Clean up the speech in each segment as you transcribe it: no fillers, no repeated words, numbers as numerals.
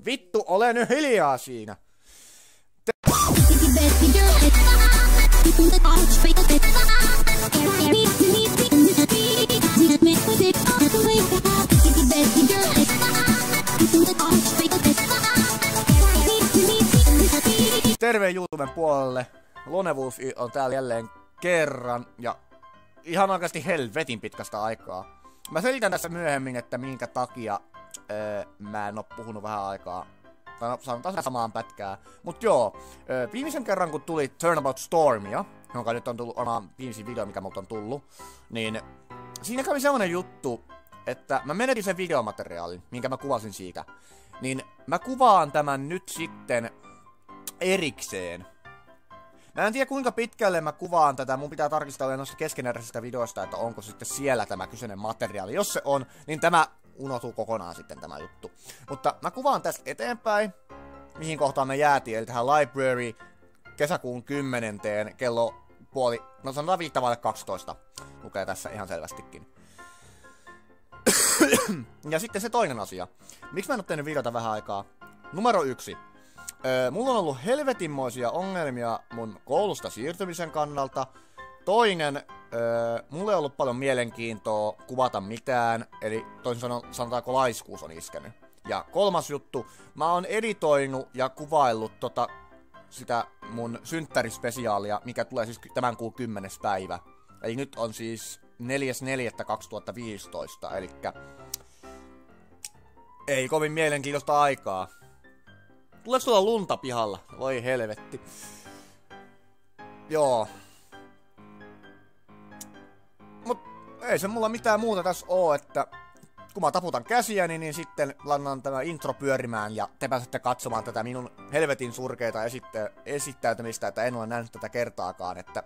Vittu, ole nyt hiljaa siinä! Terve YouTuben puolelle. Lonewolf on täällä jälleen kerran ja ihan oikeasti helvetin pitkästä aikaa. Mä selitän tässä myöhemmin, että minkä takia mä en oo puhunut vähän aikaa. Tai no, sanotaan samaan pätkää. Mut joo, viimeisen kerran kun tuli Turnabout Stormia, jonka nyt on tullut oma viimeisin video, mikä multa on tullut, niin siinä kävi sellainen juttu, että mä menetin sen videomateriaalin, minkä mä kuvasin siitä. Niin mä kuvaan tämän nyt sitten erikseen. Mä en tiedä kuinka pitkälle mä kuvaan tätä, mun pitää tarkistaa noista keskeneräisistä videoista, että onko sitten siellä tämä kyseinen materiaali. Jos se on, niin tämä unohtuu kokonaan sitten tämä juttu. Mutta mä kuvaan tästä eteenpäin, mihin kohtaan me jäätiin, eli tähän library kesäkuun 10. kello puoli, no sanotaan 5:12. Lukee tässä ihan selvästikin. Ja sitten se toinen asia. Miksi mä en oo tehnyt videota vähän aikaa? Numero 1. Mulla on ollut helvetinmoisia ongelmia mun koulusta siirtymisen kannalta. Toinen, mulla ei ollut paljon mielenkiintoa kuvata mitään, eli toisin sanotaanko laiskuus on iskenyt. Ja kolmas juttu, mä oon editoinut ja kuvaillut sitä mun synttärispesiaalia, mikä tulee siis tämän kuun 10. päivä. Eli nyt on siis 4.4.2015, elikkä ei kovin mielenkiintoista aikaa. Tuleeko tuolla lunta pihalla? Voi helvetti. Joo. Mut ei se mulla mitään muuta tässä oo, että kun mä taputan käsiäni, niin sitten lannan tämä intro pyörimään ja te pääsette katsomaan tätä minun helvetin surkeita esittäytymistä, että en ole nähnyt tätä kertaakaan, että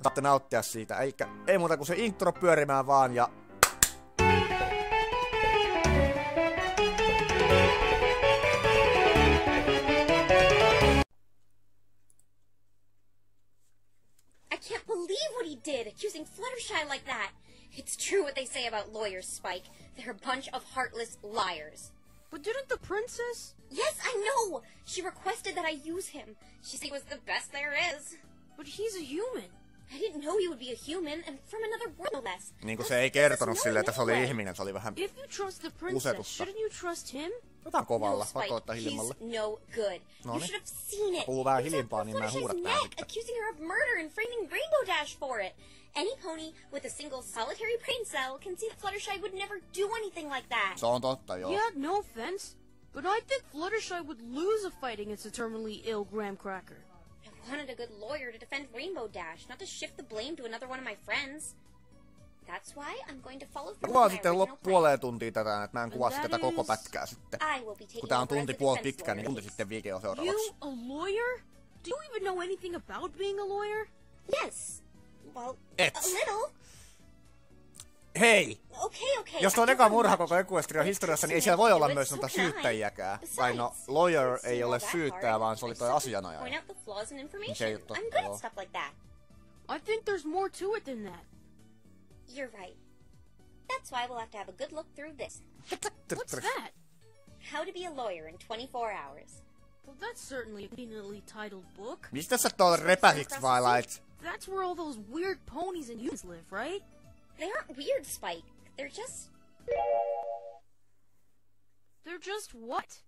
saatte nauttia siitä. Eikä ei muuta kuin se intro pyörimään vaan ja did, accusing Fluttershy like that. It's true what they say about lawyers, Spike. They're a bunch of heartless liars. But didn't the princess? Yes, I know! She requested that I use him. She said he was the best there is. But he's a human. I didn't know he would be a human, and from another world no less. Niinku se ei kertonut silleen, että se oli ihminen, se oli vähän If you trust the princess, shouldn't you trust him? Jotain kovalla, No, pakko ottaa hiljemmalle. he's no good. You should have seen it. Puhuu vähän He hiljempaa, niin mä en huuda Fluttershy's neck, accusing her of murder and framing Rainbow Dash for it. Any pony with a single solitary brain cell can see that Fluttershy would never do anything like that. Se on totta, joo. Yeah, no offense. But I think Fluttershy would lose a fight against a terminally ill Graham Cracker. I wanted a good lawyer to defend Rainbow Dash, not to shift the blame to another one of my friends. That's why I'm going to follow through Kuvaan with my sitten original puoleen tuntia tätä, että mä en kuvaa tätä koko pätkää sitten. plan. I will be taking Kun tää on over as tunti the puoli defense pitkä, niin lawyer. tunti sitten video seuraavaksi. You, a lawyer? Do you even know anything about being a lawyer? Yes. Well, Et. a little. Hei! Okay. Jos tuo on I eka don't murha know koko much. Equestrian historiassa, niin ei It's siellä voi olla so myös noita can I. syyttäjiäkään. Besides, Tai no, lawyer since ei you ole know that syyttäjä, part, vaan se oli I toi simply asianajaja. point out the flaws in information. Se juttu, I'm good joo. at stuff like that. I think there's more to it than that. You're right. That's why we'll have to have a good look through this. What's that? How to be a lawyer in 24 hours. Well, that's certainly a conveniently titled book. Mistä sä tuolla repäsit, Twilight? That's where all those weird ponies and humans live, right? They aren't weird, Spike. They're just... They're just what?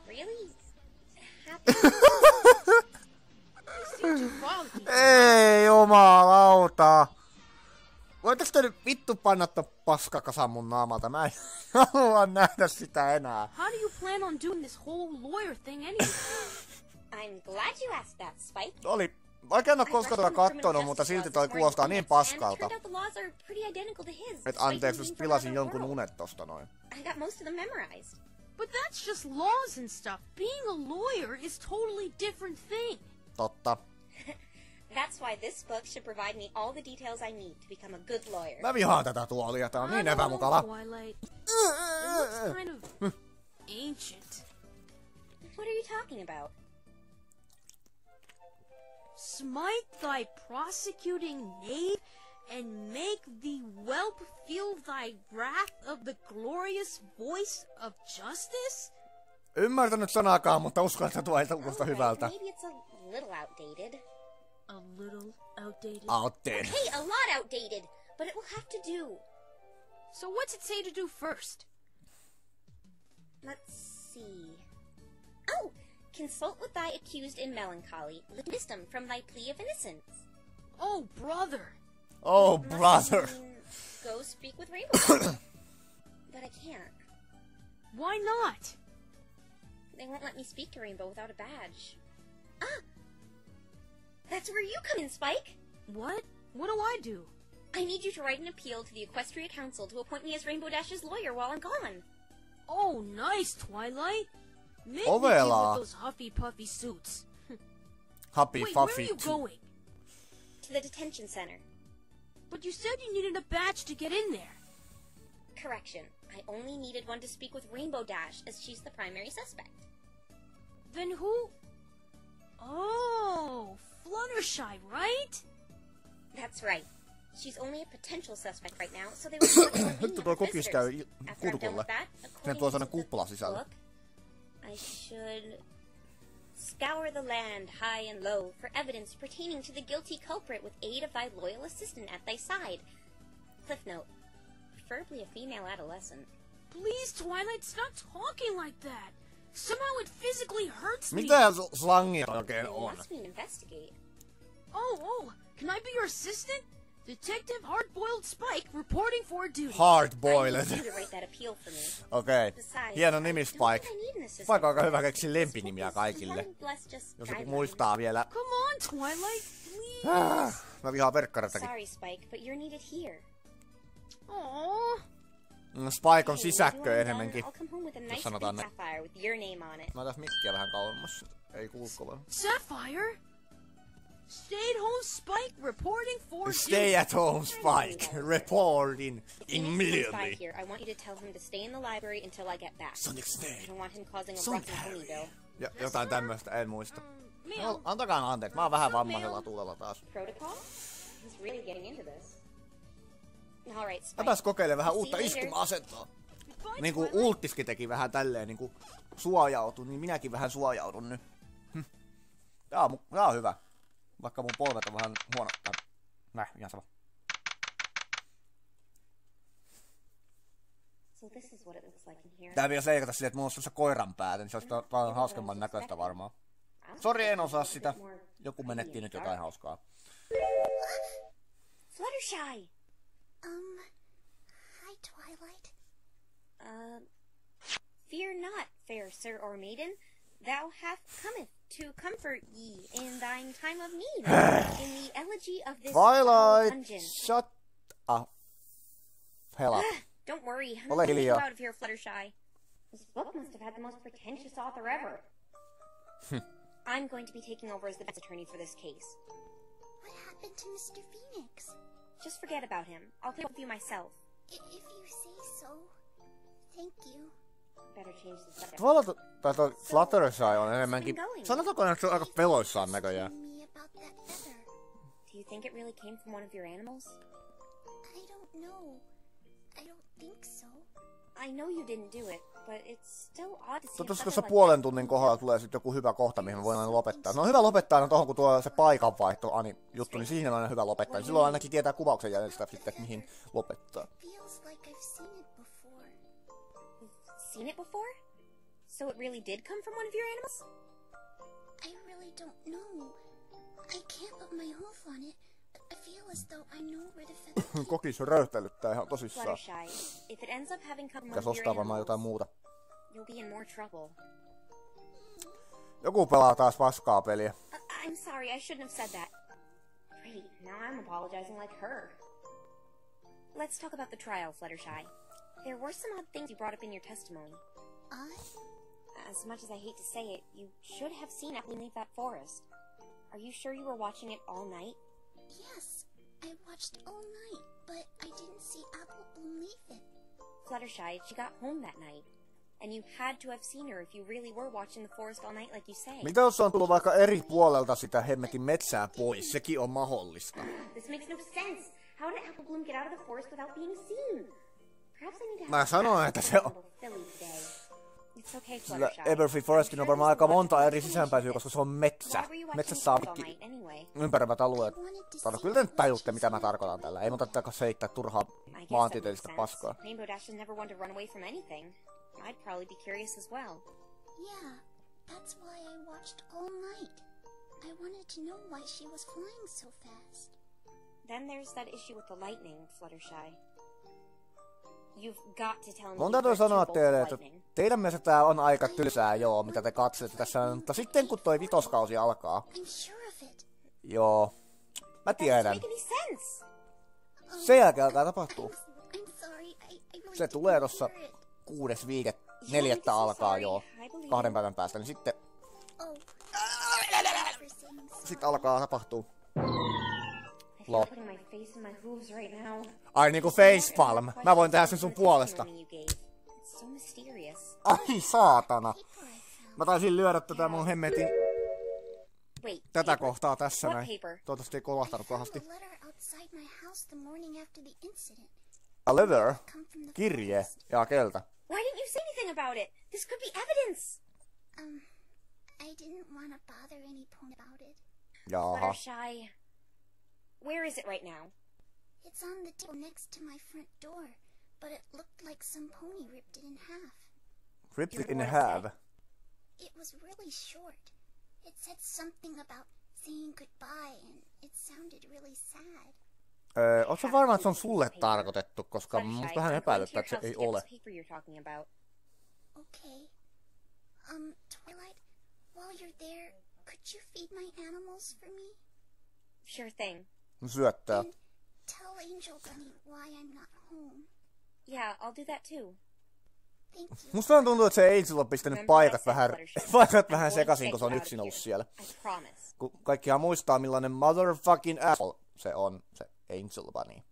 Really? Happy? Ei jumalauta! Voitais te nyt vittu panna ton paskakasan mun naamalta? Mä en halua nähdä sitä enää. How do you plan on doing this whole lawyer thing anyway? I'm glad you asked that, Spike. Oli... Vaikka en oo koskaan tota kattonut, mutta silti toi kuulostaa niin paskalta. Et anteeksi, jos pilasin jonkun unet tosta noin. I got most of them memorized. But that's just laws and stuff. Being a lawyer is totally different thing. Totta. That's why this book should provide me all the details I need to become a good lawyer. Mä vihaan tätä tuolia, tää on niin I know, epämukava. Twilight. It looks kind of ancient. What are you talking about? Smite thy prosecuting knave, and make the whelp feel thy wrath of the glorious voice of justice? Ymmärtänyt sanaakaan, mutta uskon, että tuo ei kuulosta Alright, hyvältä. maybe it's a little outdated. A little outdated. Outdated. Hey, a lot outdated, but it will have to do. So what's it say to do first? Let's see. Oh! Consult with thy accused in melancholy, with wisdom from thy plea of innocence. Oh, brother. Oh, Must brother. mean go speak with Rainbow Dash. But I can't. Why not? They won't let me speak to Rainbow without a badge. Ah! That's where you come in, Spike! What? What do I do? I need you to write an appeal to the Equestria Council to appoint me as Rainbow Dash's lawyer while I'm gone. Oh, nice, Twilight. Make Ovela. me deal with those huffy puffy suits. Happy Wait, where are Fuffy. you going? To the detention center. But you said you needed a badge to get in there. Correction. I only needed one to speak with Rainbow Dash, as she's the primary suspect. Then who? Oh, Fluttershy, right? That's right. She's only a potential suspect right now, so they will not let me Nyt tuo have kokis visitors. käy After I'm done kurkulle. with that, Ne according tuo to sellainen the kuppula sisällä. book, I should scour the land high and low for evidence pertaining to the guilty culprit with aid of thy loyal assistant at thy side. Cliff note. Preferably a female adolescent. Please, Twilight, stop talking like that. Somehow it physically hurts me. Mitä slangia oikein You on? must mean investigate. Oh, can I be your assistant? Detective Hard-Boiled Spike reporting for duty. Hard I boiled. need you to write that appeal for me. Okei. Besides, Hieno nimi I don't Spike. think I need an assistant. Spike on aika hyvä keksiä lempinimiä kaikille. Bless just Jos joku guidelines. muistaa vielä. Come on, Twilight, please. Mä vihaan verkkaratakin. Sorry, Spike, but you're needed here. Aww. Spike on Hey, sisäkkö when you're done, enemmänkin. I'll come home with a nice big sanotaan näin. sapphire with your name on it. Mä otas mikkiä vähän kauemmas. Ei kuulu kovaa. Sapphire? Stay at home Spike reporting for Stay duty. at home, Spike. Reporting If the next time immediately. Spike here, I want you to tell him to stay in the library until I get back. Sonic I Snake. don't want him causing a Sonic rough in Ponyville. Ja jotain tämmöstä, en muista. Mail. No, antakaa anteeksi, mä oon vähän vammaisella tuulella taas. Protocol? He's really getting into this. All right, Spike. Mäpäs kokeile vähän See uutta you later. istuma-asentoa. Bye, Niinku Twilight. Ultiskin teki vähän tälleen niinku suojautu, niin minäkin vähän suojaudun nyt. Tää on hyvä. Vaikka mun polvet on vähän huono. Näh, ihan sama. So this is what it looks like in here. Tää vielä seikata silleen, että mulla on semmosia koiran päätä, niin se olisi paljon hauskemman näköistä varmaan. Sori, en osaa sitä. Joku menetti nyt jotain hauskaa. Fluttershy! Hi, Twilight. Fear not, fair sir or maiden. Thou hath cometh to comfort ye in thine time of need. In the elegy of this Twilight, dungeon. shut up. Hell up. Don't worry, I'm Ole not getting you hiljaa. out of here, Fluttershy. This book must have had the most pretentious author ever. I'm going to be taking over as the defense attorney for this case. What happened to Mr. Phoenix? Just forget about him. I'll take with you myself. If you say so. Thank you. Better change the subject. Toi Fluttershy on enemmänkin... Sanotaanko, että se on aika peloissaan näköjään. Tell me about that feather. Do you think it really came from one of your animals? I don't know. I don't think so. I know you didn't do it, but it's still odd to see a Toivottavasti feather tuossa like puolen tunnin kohdalla tulee sitten joku hyvä kohta, mihin me voidaan lopettaa. No on hyvä lopettaa aina tohon, kun tuo se paikanvaihto juttu, niin siihen on aina hyvä lopettaa. Niin silloin ainakin tietää kuvauksen jäljestä sitten, että mihin lopettaa. Feels like I've seen it before. You've seen it before? So it really did come from one of your animals? I really don't know. I can't put my hoof on it. I feel as though I know where the feather came. Kokis röyhtäilyttää ihan tosissaan. Fluttershy, if it ends up having come from one Pitäis of your ostaa varmaan jotain animals, muuta. you'll be in more trouble. Joku pelaa taas paskaa peliä. I'm sorry, I shouldn't have said that. Great, now I'm apologizing like her. Let's talk about the trial, Fluttershy. There were some odd things you brought up in your testimony. As much as I hate to say it, you should have seen Apple leave that forest. Are you sure you were watching it all night? Yes, I watched all night, but I didn't see Apple Bloom leave it. Fluttershy, she got home that night. And you had to have seen her if you really were watching the forest all night like you say. Mitä jos se on tullut vaikka eri puolelta sitä hemmetin metsää pois? Sekin on mahdollista. This makes no sense. How did Apple Bloom get out of the forest without being seen? Perhaps I need to Mä have sanoin, että se on... Philly today. It's okay, Sillä Fluttershy. Everfree Forestin on varmaan aika monta eri sisäänpääsyä, koska se on metsä. Metsässä saa pikki ympäröivät alueet. Kyllä te nyt tajutte, mitä mä tarkoitan tällä. Ei mun tarvitse seittää turhaa maantieteellistä paskaa. Rainbow Dash has never wanted to run away from anything. I'd probably be curious as well. Yeah, that's why I watched all night. I wanted to know why she was flying so fast. Then there's that issue with the lightning, Fluttershy. You've got to tell me. Mun täytyy sanoa teille, että teidän mielestä tää on aika tylsää, joo, mitä te katselette tässä. Mutta sitten kun toi vitoskausi alkaa. I'm sure of it. Joo, mä tiedän. Make any sense? Sen jälkeen alkaa tapahtuu. I'm sorry. I really Se didn't tulee tossa hear it. 6.4. alkaa joo. 2 päivän päästä, niin sitten... Oh. Sitten alkaa tapahtuu. I feel like putting my face in my hooves right now. Ai niinku facepalm. Mä voin tehdä sen sun puolesta. It's so mysterious. Ai saatana. Mä taisin lyödä tätä mun hemmetin Wait, tätä paper. kohtaa tässä What näin. paper? Toivottavasti ei kolahtanut Found pahasti. a letter outside my house the morning after the incident. A letter? Come from the Kirje. forest. Ja keltä. Why didn't you say anything about it? This could be evidence. I didn't want to bother any point about it. Jaha. Fluttershy, where is it right now? It's on the table next to my front door, but it looked like some pony ripped it in half. Ripped it in half. It was really short. It said something about saying goodbye, and it sounded really sad. Ootko varma, että se on sulle tarkoitettu, koska Fluttershy, musta vähän I'm going to epäilyttää, your että se house ei to get ole. this paper you're talking about. Okay. Twilight, while you're there, could you feed my animals for me? Sure thing. Syöttää. And tell Angel Bunny why I'm not home. Yeah, I'll do that too. Thank you. Musta vähän tuntuu, että se Angel on pistänyt paikat vähän sekaisin, kun se on yksin ollut siellä. I promise. Kun kaikkihan muistaa, millainen motherfucking asshole se on, se Angel Bunny.